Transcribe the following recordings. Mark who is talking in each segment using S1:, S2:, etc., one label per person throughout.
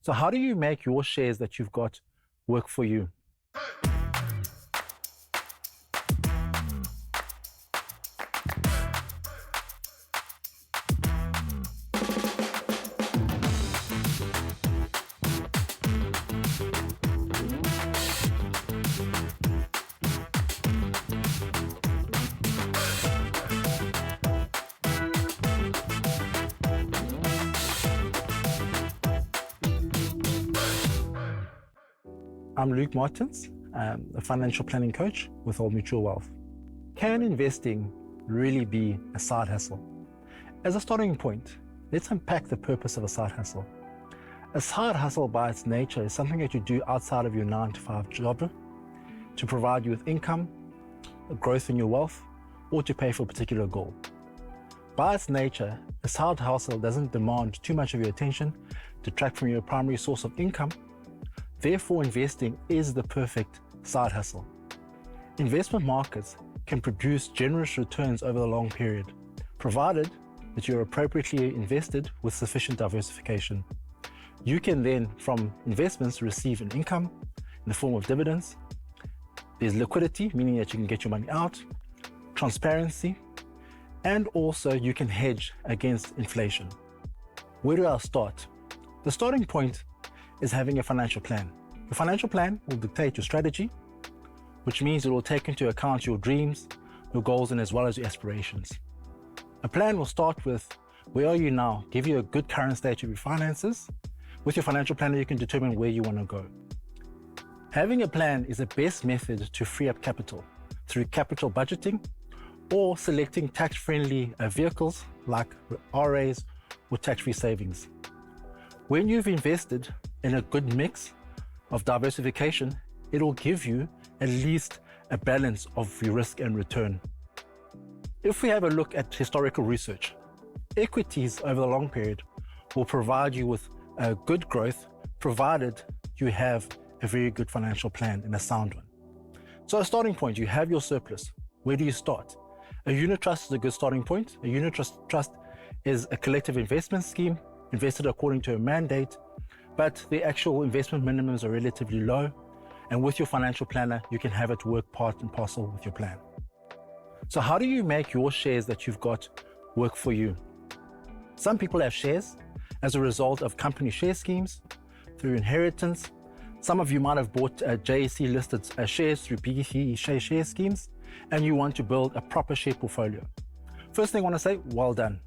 S1: So how do you make your shares that you've got work for you? I'm Luke Martins, a financial planning coach with Old Mutual Wealth. Can investing really be a side hustle? As a starting point, let's unpack the purpose of a side hustle. A side hustle by its nature is something that you do outside of your 9-to-5 job to provide you with income, growth in your wealth, or to pay for a particular goal. By its nature, a side hustle doesn't demand too much of your attention, detract from your primary source of income. Therefore, investing is the perfect side hustle. Investment markets can produce generous returns over the long period, provided that you're appropriately invested with sufficient diversification. You can then, from investments, receive an income in the form of dividends. There's liquidity, meaning that you can get your money out, transparency, and also you can hedge against inflation. Where do I start? The starting point is having a financial plan. Your financial plan will dictate your strategy, which means it will take into account your dreams, your goals, and as well as your aspirations. A plan will start with where are you now, give you a good current state of your finances. With your financial planner, you can determine where you want to go. Having a plan is the best method to free up capital through capital budgeting or selecting tax-friendly vehicles like RAs or tax-free savings. When you've invested in a good mix of diversification, it will give you at least a balance of your risk and return. If we have a look at historical research, equities over the long period will provide you with a good growth, provided you have a very good financial plan and a sound one. So a starting point, you have your surplus. Where do you start? A unit trust is a good starting point. A unit trust is a collective investment scheme invested according to a mandate, but the actual investment minimums are relatively low. And with your financial planner, you can have it work part and parcel with your plan. So how do you make your shares that you've got work for you? Some people have shares as a result of company share schemes, through inheritance. Some of you might have bought JSE listed shares through PE share schemes, and you want to build a proper share portfolio. First thing I want to say, well done.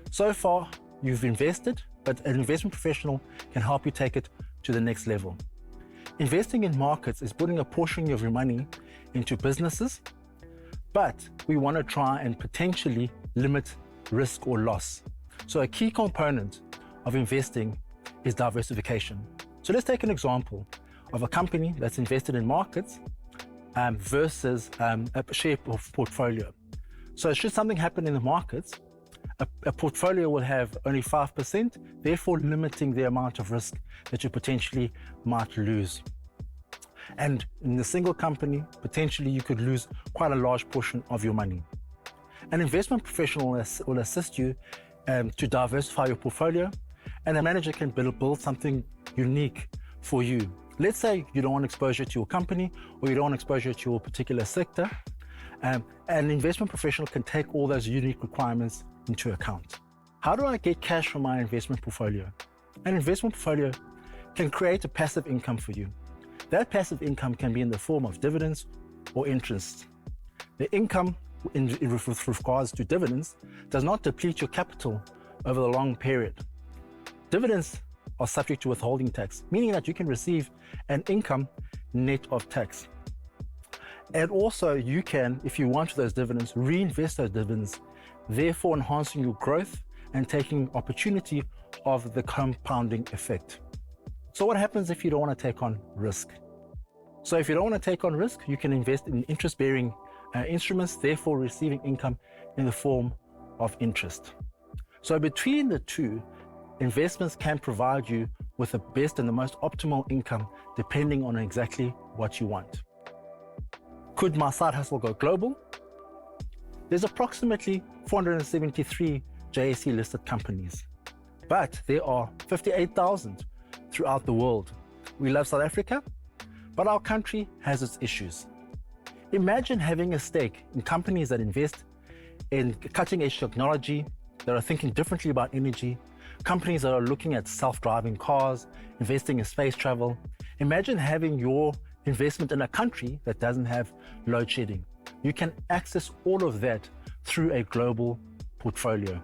S1: So far, you've invested, but an investment professional can help you take it to the next level. Investing in markets is putting a portion of your money into businesses, but we want to try and potentially limit risk or loss. So a key component of investing is diversification. So let's take an example of a company that's invested in markets versus a share portfolio. So should something happen in the markets, a portfolio will have only 5%, therefore limiting the amount of risk that you potentially might lose. And in the single company, potentially you could lose quite a large portion of your money. An investment professional will assist you to diversify your portfolio, and a manager can build something unique for you. Let's say you don't want exposure to your company, or you don't want exposure to your particular sector. An investment professional can take all those unique requirements into account. How do I get cash from my investment portfolio? An investment portfolio can create a passive income for you. That passive income can be in the form of dividends or interest. The income with regards to dividends does not deplete your capital over the long period. Dividends are subject to withholding tax, meaning that you can receive an income net of tax. And also you can, if you want those dividends, reinvest those dividends, therefore enhancing your growth and taking opportunity of the compounding effect. So what happens if you don't want to take on risk? So if you don't want to take on risk, you can invest in interest-bearing instruments, therefore receiving income in the form of interest. So between the two, investments can provide you with the best and the most optimal income depending on exactly what you want. Could my side hustle go global? There's approximately 473 JSE listed companies, but there are 58,000 throughout the world. We love South Africa, but our country has its issues. Imagine having a stake in companies that invest in cutting-edge technology, that are thinking differently about energy, companies that are looking at self-driving cars, investing in space travel. Imagine having your investment in a country that doesn't have load shedding. You can access all of that through a global portfolio.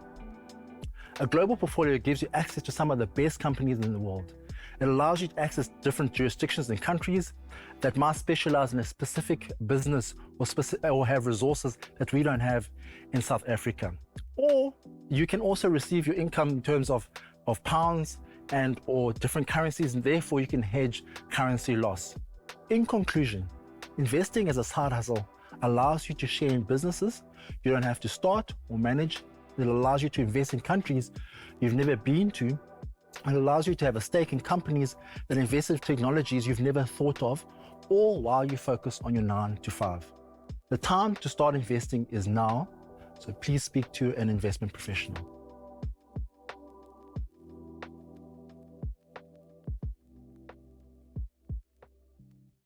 S1: A global portfolio gives you access to some of the best companies in the world. It allows you to access different jurisdictions and countries that might specialize in a specific business or have resources that we don't have in South Africa. Or you can also receive your income in terms of pounds and or different currencies, and therefore you can hedge currency loss. In conclusion, investing as a side hustle allows you to share in businesses you don't have to start or manage. It allows you to invest in countries you've never been to. It allows you to have a stake in companies that invest in technologies you've never thought of, all while you focus on your 9 to 5. The time to start investing is now, so please speak to an investment professional.